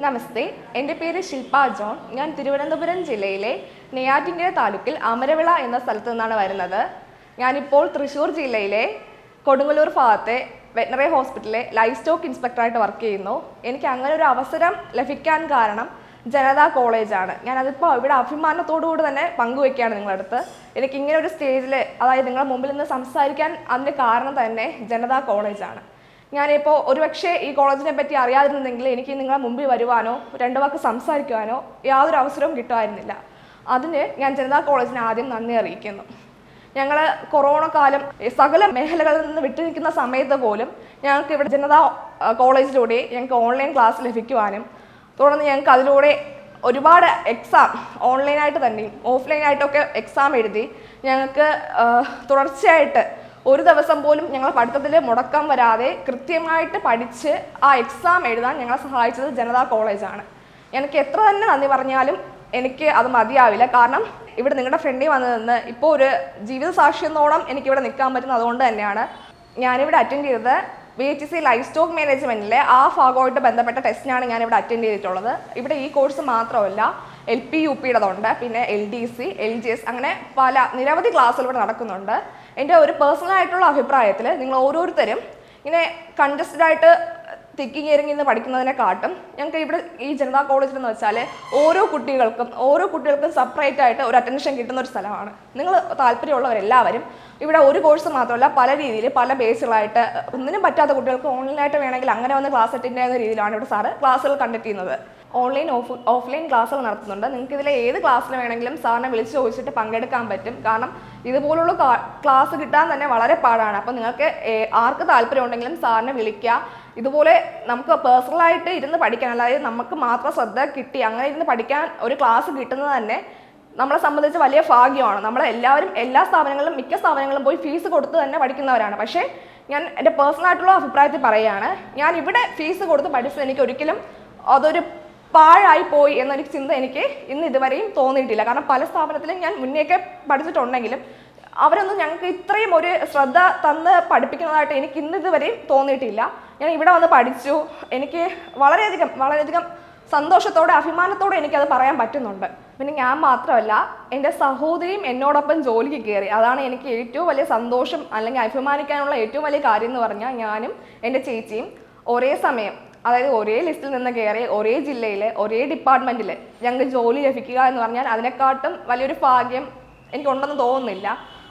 നമസ്തേ, എൻ്റെ പേര് ശില്പ ജോൺ. ഞാൻ തിരുവനന്തപുരം ജില്ലയിലെ നെയ്യാറ്റിൻകര താലൂക്കിൽ അമരവിള എന്ന സ്ഥലത്തു നിന്നാണ് വരുന്നത്. ഞാനിപ്പോൾ തൃശ്ശൂർ ജില്ലയിലെ കൊടുങ്ങല്ലൂർ ഭാഗത്തെ വെറ്ററിനറി ഹോസ്പിറ്റലിലെ ലൈഫ് സ്റ്റോക്ക് ഇൻസ്പെക്ടറായിട്ട് വർക്ക് ചെയ്യുന്നു. എനിക്ക് അങ്ങനെ ഒരു അവസരം ലഭിക്കാൻ കാരണം ജനതാ കോളേജാണ്. ഞാനതിപ്പോൾ ഇവിടെ അഭിമാനത്തോടുകൂടി തന്നെ പങ്കുവയ്ക്കുകയാണ് നിങ്ങളടുത്ത്. എനിക്ക് ഇങ്ങനെ ഒരു സ്റ്റേജിൽ, അതായത് നിങ്ങളുടെ മുമ്പിൽ നിന്ന് സംസാരിക്കാൻ അതിൻ്റെ കാരണം തന്നെ ജനതാ കോളേജാണ്. ഞാനിപ്പോൾ ഒരുപക്ഷെ ഈ കോളേജിനെ പറ്റി അറിയാതിരുന്നെങ്കിൽ എനിക്ക് നിങ്ങളെ മുമ്പിൽ വരുവാനോ രണ്ട് വാക്ക് സംസാരിക്കുവാനോ യാതൊരു അവസരവും കിട്ടുമായിരുന്നില്ല. അതിന് ഞാൻ ജനതാ കോളേജിന് ആദ്യം നന്ദി അറിയിക്കുന്നു. ഞങ്ങൾ കൊറോണ കാലം സകല മേഖലകളിൽ നിന്ന് വിട്ടു നിൽക്കുന്ന സമയത്ത് പോലും ഞങ്ങൾക്ക് ഇവിടെ ജനതാ കോളേജിലൂടെ ഞങ്ങൾക്ക് ഓൺലൈൻ ക്ലാസ് ലഭിക്കുവാനും തുടർന്ന് ഞങ്ങൾക്ക് അതിലൂടെ ഒരുപാട് എക്സാം ഓൺലൈനായിട്ട് തന്നെയും ഓഫ്ലൈനായിട്ടൊക്കെ എക്സാം എഴുതി ഞങ്ങൾക്ക് തുടർച്ചയായിട്ട് ഒരു ദിവസം പോലും ഞങ്ങൾ പഠിത്തത്തിൽ മുടക്കം വരാതെ കൃത്യമായിട്ട് പഠിച്ച് ആ എക്സാം എഴുതാൻ ഞങ്ങളെ സഹായിച്ചത് ജനതാ കോളേജാണ്. എനിക്ക് എത്ര തന്നെ നന്ദി പറഞ്ഞാലും എനിക്ക് അത് മതിയാവില്ല. കാരണം ഇവിടെ നിങ്ങളുടെ ഫ്രണ്ടിൽ വന്നു നിന്ന് ഇപ്പോൾ ഒരു ജീവിത സാക്ഷ്യത്തോളം എനിക്കിവിടെ നിൽക്കാൻ പറ്റുന്നത് അതുകൊണ്ട് തന്നെയാണ്. ഞാനിവിടെ അറ്റൻഡ് ചെയ്തത് VHC ലൈഫ് സ്റ്റോക്ക് മാനേജ്മെൻറ്റിലെ ആ ഭാഗമായിട്ട് ബന്ധപ്പെട്ട ടെസ്റ്റിനാണ് ഞാനിവിടെ അറ്റൻഡ് ചെയ്തിട്ടുള്ളത്. ഇവിടെ ഈ കോഴ്സ് മാത്രമല്ല LP UPയുടേതുണ്ട്, പിന്നെ LDC LGS അങ്ങനെ നിരവധി ക്ലാസ്സുകൾ ഇവിടെ നടക്കുന്നുണ്ട്. എൻ്റെ ഒരു പേഴ്സണലായിട്ടുള്ള അഭിപ്രായത്തിൽ നിങ്ങൾ ഓരോരുത്തരും ഇങ്ങനെ കൺജസ്റ്റഡ് ആയിട്ട് തിക്കിങ് ഇറങ്ങി പഠിക്കുന്നതിനെക്കാട്ടും ഞങ്ങൾക്ക് ഇവിടെ ഈ ജനതാ കോളേജിൽ എന്ന് വെച്ചാൽ ഓരോ കുട്ടികൾക്കും സെപ്പറേറ്റ് ആയിട്ട് ഒരു അറ്റൻഷൻ കിട്ടുന്ന ഒരു സ്ഥലമാണ്. നിങ്ങൾ താല്പര്യമുള്ളവരെല്ലാവരും ഇവിടെ ഒരു കോഴ്സ് മാത്രമല്ല പല രീതിയിൽ പല ബേസുകളായിട്ട് ഒന്നിനും പറ്റാത്ത കുട്ടികൾക്ക് ഓൺലൈനായിട്ട് വേണമെങ്കിൽ അങ്ങനെ വന്ന് ക്ലാസ് അറ്റൻഡ് ചെയ്യുന്ന രീതിയിലാണ് ഇവിടെ സാറ് ക്ലാസ്സുകൾ കണ്ടക്ട് ചെയ്യുന്നത്. ഓൺലൈൻ ഓഫ്ലൈൻ ക്ലാസ്സുകൾ നടത്തുന്നുണ്ട്. നിങ്ങൾക്ക് ഇതിലെ ഏത് ക്ലാസ്സിൽ വേണമെങ്കിലും സാറിനെ വിളിച്ച് ചോദിച്ചിട്ട് പങ്കെടുക്കാൻ പറ്റും. കാരണം ഇതുപോലുള്ള ക്ലാസ് കിട്ടാൻ തന്നെ വളരെ പാടാണ്. അപ്പോൾ നിങ്ങൾക്ക് ആർക്ക് താല്പര്യം ഉണ്ടെങ്കിലും സാറിനെ വിളിക്കുക. ഇതുപോലെ നമുക്ക് പേഴ്സണലായിട്ട് ഇരുന്ന് പഠിക്കാൻ, അതായത് നമുക്ക് മാത്രം ശ്രദ്ധ കിട്ടി അങ്ങനെ ഇരുന്ന് പഠിക്കാൻ ഒരു ക്ലാസ് കിട്ടുന്നത് തന്നെ നമ്മളെ സംബന്ധിച്ച് വലിയ ഭാഗ്യമാണ്. നമ്മളെല്ലാവരും മിക്ക സ്ഥാപനങ്ങളിലും പോയി ഫീസ് കൊടുത്ത് തന്നെ പഠിക്കുന്നവരാണ്. പക്ഷേ ഞാൻ എൻ്റെ പേഴ്സണലായിട്ടുള്ള അഭിപ്രായത്തിൽ പറയുകയാണ്, ഞാൻ ഇവിടെ ഫീസ് കൊടുത്ത് പഠിച്ചത് എനിക്ക് ഒരിക്കലും അതൊരു പാഴായി പോയി എന്നൊരു ചിന്ത എനിക്ക് ഇതുവരെയും തോന്നിയിട്ടില്ല. കാരണം പല സ്ഥാപനത്തിലും ഞാൻ മുന്നേയൊക്കെ പഠിച്ചിട്ടുണ്ടെങ്കിലും അവരൊന്നും ഞങ്ങൾക്ക് ഇത്രയും ഒരു ശ്രദ്ധ തന്ന് പഠിപ്പിക്കുന്നതായിട്ട് എനിക്ക് ഇതുവരെയും തോന്നിയിട്ടില്ല. ഞാൻ ഇവിടെ വന്ന് പഠിച്ചു. എനിക്ക് വളരെയധികം സന്തോഷത്തോടെ അഭിമാനത്തോടെ എനിക്കത് പറയാൻ പറ്റുന്നുണ്ട്. പിന്നെ ഞാൻ മാത്രമല്ല, എൻ്റെ സഹോദരിയും എന്നോടൊപ്പം ജോലിക്ക് കയറി. അതാണ് എനിക്ക് ഏറ്റവും വലിയ സന്തോഷം അല്ലെങ്കിൽ അഭിമാനിക്കാനുള്ള ഏറ്റവും വലിയ കാര്യം എന്ന് പറഞ്ഞാൽ ഞാനും എൻ്റെ ചേച്ചിയും ഒരേ സമയം, അതായത് ഒരേ ലിസ്റ്റിൽ നിന്ന് കയറി ഒരേ ജില്ലയിൽ ഒരേ ഡിപ്പാർട്ട്മെൻറ്റിൽ ഞങ്ങൾക്ക് ജോലി ലഭിക്കുക എന്ന് പറഞ്ഞാൽ അതിനെക്കാട്ടും വലിയൊരു ഭാഗ്യം എനിക്കുണ്ടെന്ന് തോന്നുന്നില്ല.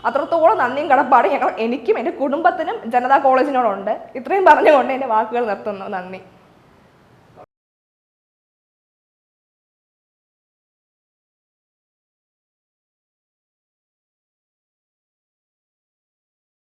അത്രത്തോളം നന്ദിയും കടപ്പാടും എനിക്കും എൻ്റെ കുടുംബത്തിനും ജനതാ കോളേജിനോടുണ്ട്. ഇത്രയും പറഞ്ഞുകൊണ്ട് എൻ്റെ വാക്കുകൾ നിർത്തുന്നു. നന്ദി.